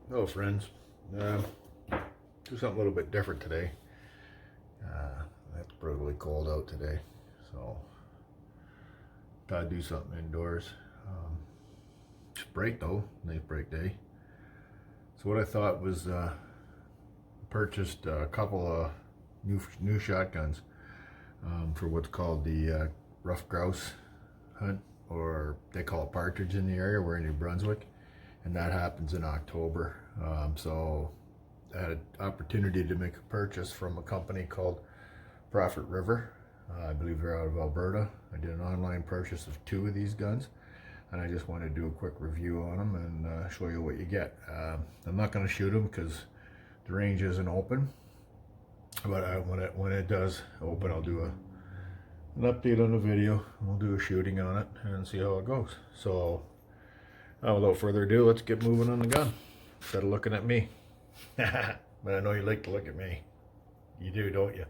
Hello friends. Do something a little bit different today. It's brutally cold out today, so gotta do something indoors. It's break though, nice break day. So what I thought was purchased a couple of new shotguns for what's called the rough grouse hunt, or they call it partridge in the area. We're in New Brunswick, and that happens in October. So I had an opportunity to make a purchase from a company called Prophet River. I believe they're out of Alberta. I did an online purchase of 2 of these guns, and I just want to do a quick review on them and show you what you get. I'm not going to shoot them because the range isn't open, but when it does open, I'll do an update on the video. We'll do a shooting on it and see how it goes. So without further ado, let's get moving on the gun instead of looking at me. But I know you like to look at me. You do, don't you?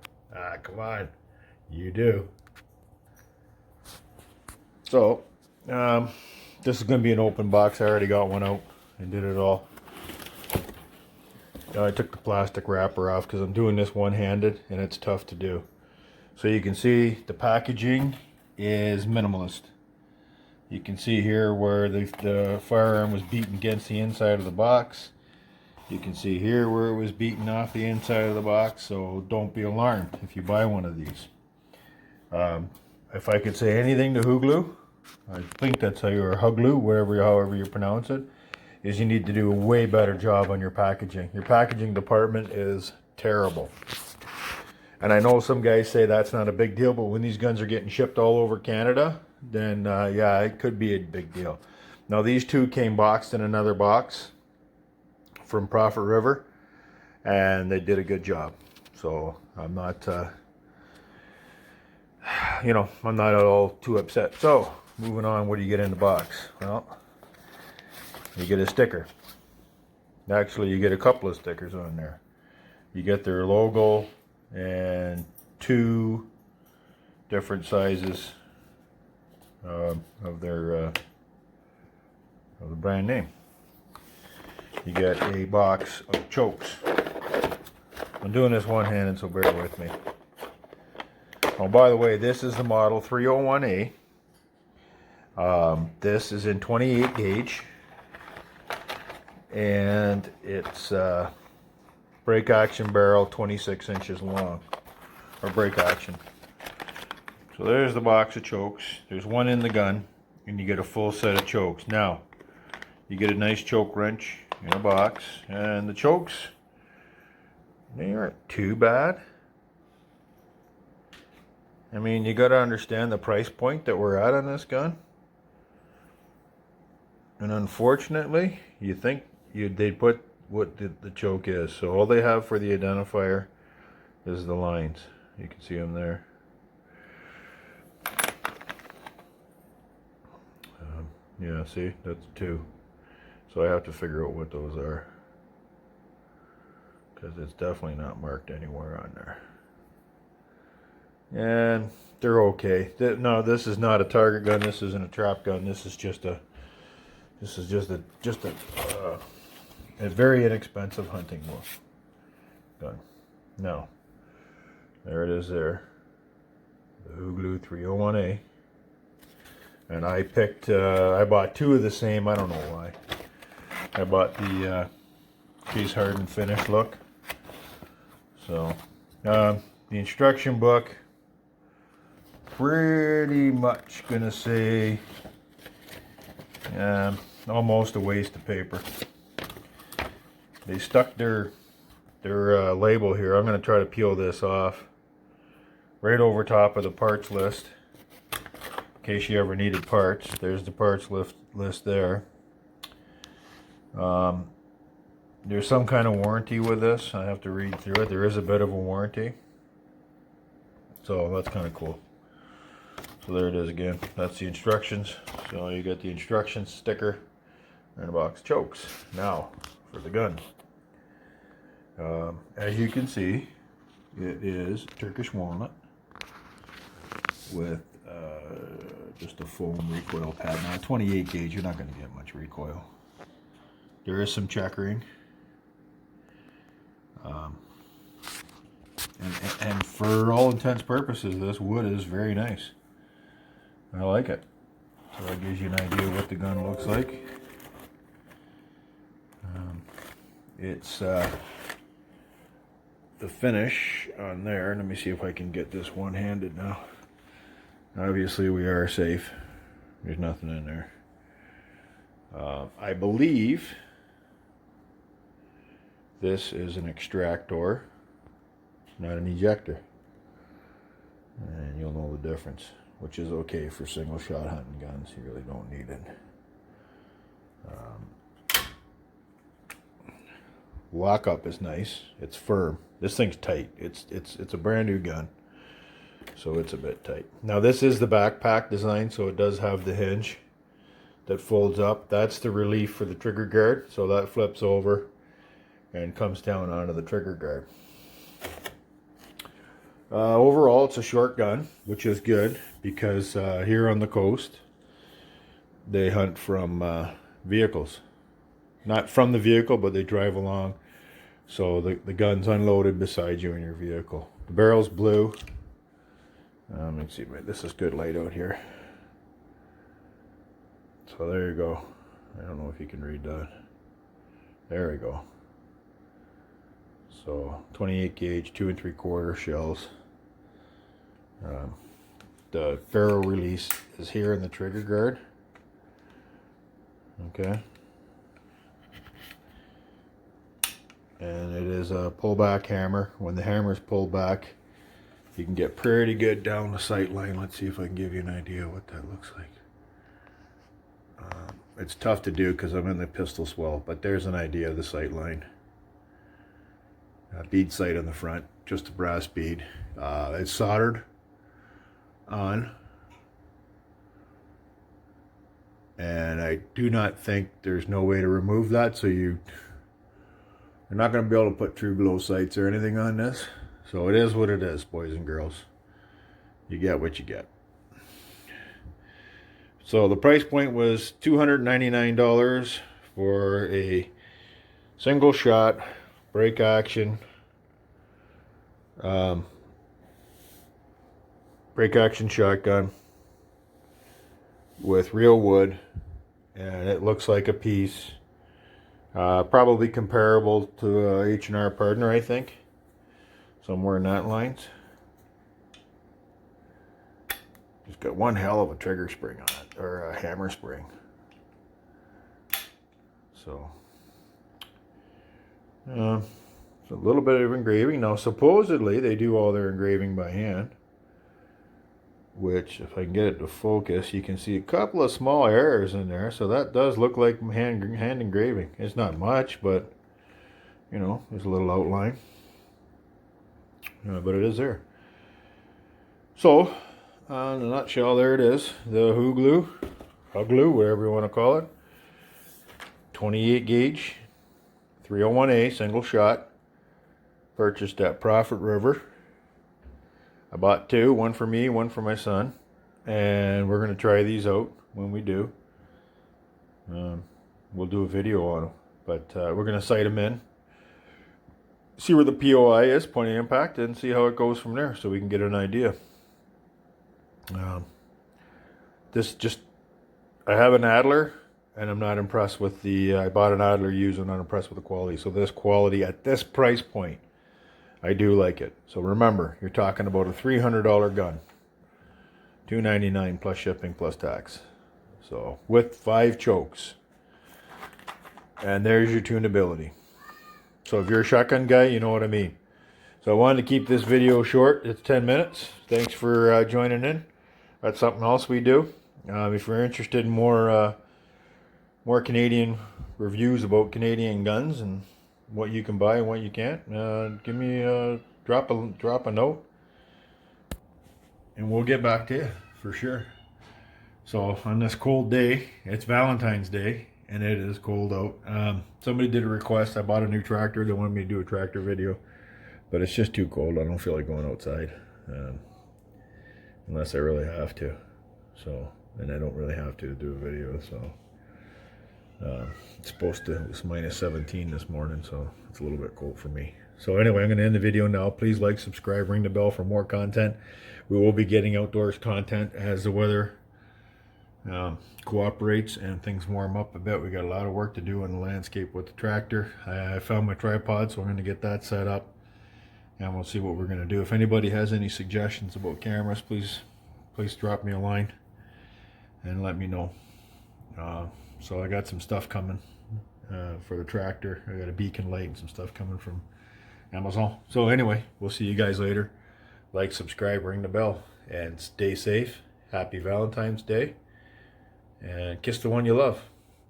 Come on. You do. So, this is going to be an open box. I already got one out and did it all. I took the plastic wrapper off because I'm doing this one-handed and it's tough to do. So you can see the packaging is minimalist. You can see here where the firearm was beaten against the inside of the box. You can see here where it was beaten off the inside of the box, so don't be alarmed if you buy one of these. If I could say anything to Huglu, I think that's how you, or Huglu, however you pronounce it, is you need to do a way better job on your packaging. Your packaging department is terrible. And I know some guys say that's not a big deal, but when these guns are getting shipped all over Canada, then yeah, it could be a big deal. Now these 2 came boxed in another box from Prophet River, and they did a good job. So I'm not, I'm not at all too upset. So moving on, what do you get in the box? Well, you get a sticker. Actually, you get a couple of stickers on there. You get their logo and 2 different sizes of the brand name. You get a box of chokes. I'm doing this one-handed, so bear with me. Oh, by the way, this is the model 301A. This is in 28 gauge, and it's break action barrel, 26 inches long, or break action. So there's the box of chokes. There's one in the gun, and you get a full set of chokes. Now, you get a nice choke wrench in a box, and the chokes, they aren't too bad. I mean, you got to understand the price point that we're at on this gun. And unfortunately, you think they'd put what the choke is. So all they have for the identifier is the lines. You can see them there. Yeah, see, that's 2. So I have to figure out what those are, because it's definitely not marked anywhere on there. And they're okay. No, this is not a target gun. This isn't a trap gun. This is just a very inexpensive hunting gun. Now, there it is there. The Huglu 301A. And I bought 2 of the same. I don't know why. I bought the case hardened finish look. So, the instruction book, pretty much gonna say almost a waste of paper. They stuck their label here. I'm gonna try to peel this off right over top of the parts list in case you ever needed parts. There's the parts list there. There's some kind of warranty with this. I have to read through it. There is a bit of a warranty, so that's kind of cool. So there it is again. That's the instructions. So you get the instructions sticker and a box of chokes. Now for the gun. As you can see, it is Turkish walnut with just a foam recoil pad. Now 28 gauge, you're not going to get much recoil. There is some checkering Um, and for all intents and purposes, this wood is very nice. I like it. So that gives you an idea of what the gun looks like. It's the finish on there. Let me see if I can get this one-handed now. Obviously we are safe. There's nothing in there. I believe this is an extractor, not an ejector. And you'll know the difference, which is okay for single shot hunting guns. You really don't need it. Lockup is nice. It's firm. This thing's tight. It's a brand new gun, so it's a bit tight. Now this is the backpack design, so it does have the hinge that folds up. That's the relief for the trigger guard, so that flips over and comes down onto the trigger guard. Overall, it's a short gun, which is good because here on the coast, they hunt from vehicles. Not from the vehicle, but they drive along. So the gun's unloaded beside you in your vehicle. The barrel's blue. Let me see, this is good light out here. So there you go. I don't know if you can read that. There we go. So 28 gauge, 2 3/4 shells. The barrel release is here in the trigger guard. Okay. And it is a pullback hammer. When the hammer is pulled back, you can get pretty good down the sight line. Let's see if I can give you an idea what that looks like. It's tough to do because I'm in the pistol swell, but there's an idea of the sight line. Bead sight on the front, just a brass bead. It's soldered on, and I do not think there's no way to remove that, so you're not going to be able to put true glow sights or anything on this. So it is what it is, boys and girls. You get what you get. So the price point was $299 for a single shot break action shotgun with real wood, and it looks like a piece. Probably comparable to H&R Partner, I think. Somewhere in that lines. It's got one hell of a trigger spring on it, or a hammer spring. So, it's a little bit of engraving. Now, supposedly, they do all their engraving by hand. Which, if I can get it to focus, you can see a couple of small errors in there. So that does look like hand engraving. It's not much, but, you know, there's a little outline. But it is there. So, in a nutshell, there it is. The Huglu, whatever you want to call it. 28 gauge, 301A, single shot. Purchased at Prophet River. I bought two, one for me, one for my son, and we're going to try these out when we do. We'll do a video on them, but we're going to sight them in, see where the POI is, point of impact, and see how it goes from there so we can get an idea. I have an Adler, and I'm not impressed with I bought an Adler used, I'm not impressed with the quality. So this quality at this price point, I do like it. So remember, you're talking about a $300 gun. $299 plus shipping plus tax. So with 5 chokes. And there's your tunability. So if you're a shotgun guy, you know what I mean. So I wanted to keep this video short. It's 10 minutes. Thanks for joining in. That's something else we do. If you're interested in more Canadian reviews about Canadian guns and what you can buy and what you can't, give me drop a note, and we'll get back to you for sure. So on this cold day, it's Valentine's Day, and it is cold out. Somebody did a request. I bought a new tractor. They wanted me to do a tractor video, but it's just too cold. I don't feel like going outside unless I really have to. So, and I don't really have to do a video. So. It was minus 17 this morning, so it's a little bit cold for me. So anyway, I'm going to end the video now. Please like, subscribe, ring the bell for more content. We will be getting outdoors content as the weather cooperates and things warm up a bit. We got a lot of work to do in the landscape with the tractor. I found my tripod, so I'm going to get that set up, and we'll see what we're going to do. If anybody has any suggestions about cameras, please drop me a line and let me know. So I got some stuff coming for the tractor. I got a beacon light and some stuff coming from Amazon. So anyway, we'll see you guys later. Like, subscribe, ring the bell, and stay safe. Happy Valentine's Day. And kiss the one you love,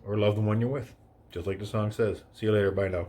or love the one you're with, just like the song says. See you later. Bye now.